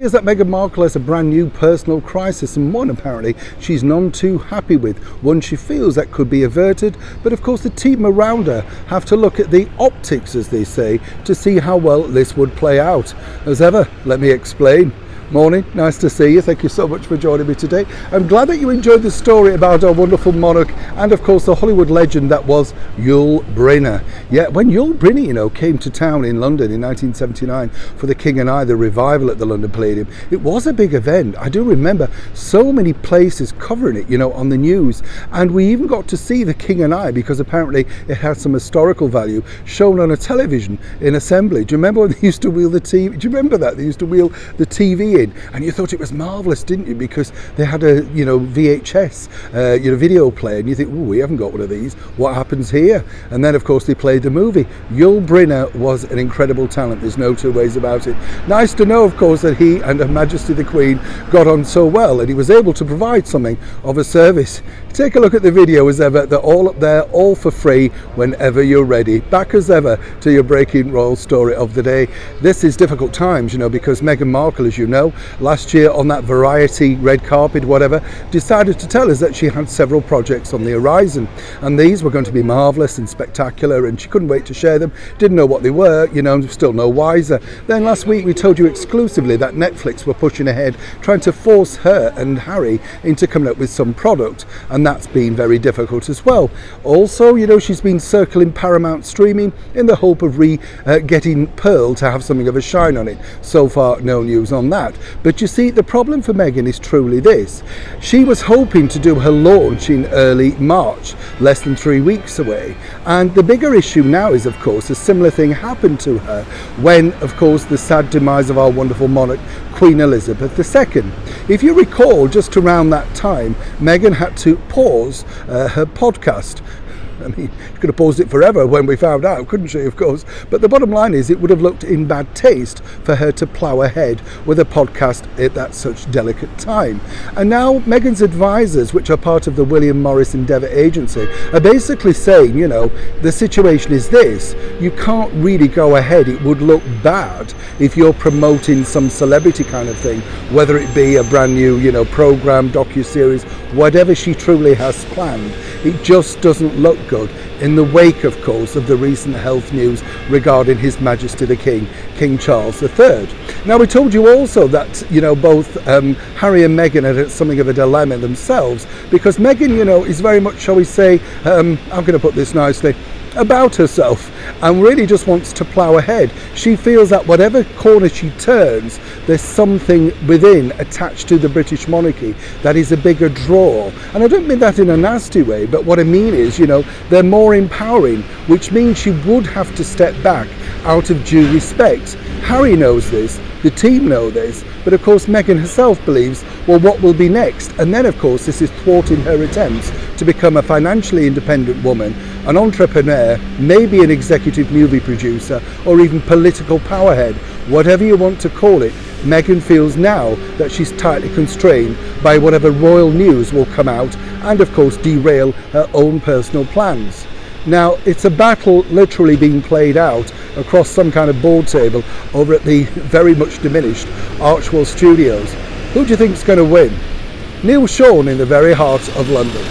Is that Meghan Markle has a brand new personal crisis, and one apparently she's none too happy with, one she feels that could be averted, but of course the team around her have to look at the optics, as they say, to see how well this would play out. As ever, let me explain. Morning, nice to see you. Thank you so much for joining me today. I'm glad that you enjoyed the story about our wonderful monarch and of course the Hollywood legend that was Yul Brynner. Yeah, when Yul Brynner, came to town in London in 1979 for The King and I, the revival at the London Palladium, it was a big event. I do remember so many places covering it, on the news, and we even got to see The King and I because apparently it had some historical value shown on a television in Assembly. Do you remember when they used to wheel the TV? Do you remember that? They used to wheel the TV in, and you thought it was marvellous, didn't you? Because they had a VHS video player, and you think, oh, we haven't got one of these, what happens here? And then of course they played the movie. Yul Brynner was an incredible talent, there's no two ways about it. Nice to know of course that he and Her Majesty the Queen got on so well, and he was able to provide something of a service. Take a look at the video as ever, they're all up there, all for free whenever you're ready. Back as ever to your breaking royal story of the day. This is difficult times, because Meghan Markle, as you know, last year on that Variety red carpet, whatever, decided to tell us that she had several projects on the horizon, and these were going to be marvellous and spectacular, and she couldn't wait to share them. Didn't know what they were, still no wiser. Then last week we told you exclusively that Netflix were pushing ahead, trying to force her and Harry into coming up with some product, and that's been very difficult as well. Also, she's been circling Paramount streaming in the hope of getting Pearl to have something of a shine on it. So far, no news on that. But you see, the problem for Meghan is truly this. She was hoping to do her launch in early March, less than 3 weeks away. And the bigger issue now is, of course, a similar thing happened to her when, of course, the sad demise of our wonderful monarch, Queen Elizabeth II. If you recall, just around that time, Meghan had to pause her podcast. I mean, she could have paused it forever when we found out, couldn't she, of course? But the bottom line is it would have looked in bad taste for her to plough ahead with a podcast at that such delicate time. And now Meghan's advisors, which are part of the William Morris Endeavour Agency, are basically saying, the situation is this. You can't really go ahead. It would look bad if you're promoting some celebrity kind of thing, whether it be a brand new, programme, docuseries, whatever she truly has planned. It just doesn't look good in the wake, of course, of the recent health news regarding His Majesty the King, King Charles III. Now, we told you also that, both Harry and Meghan are at something of a dilemma themselves, because Meghan, is very much, shall we say, I'm going to put this nicely, about herself, and really just wants to plough ahead. She feels that whatever corner she turns, there's something within attached to the British monarchy that is a bigger draw. And I don't mean that in a nasty way, but what I mean is, they're more empowering, which means she would have to step back out of due respect. Harry knows this, the team know this, but of course Meghan herself believes, well, what will be next? And then of course this is thwarting her attempts to become a financially independent woman, an entrepreneur, maybe an executive movie producer, or even political powerhead. Whatever you want to call it, Meghan feels now that she's tightly constrained by whatever royal news will come out and of course derail her own personal plans. Now, it's a battle literally being played out across some kind of board table over at the very much diminished Archwell Studios. Who do you think is going to win? Neil Sean in the very heart of London.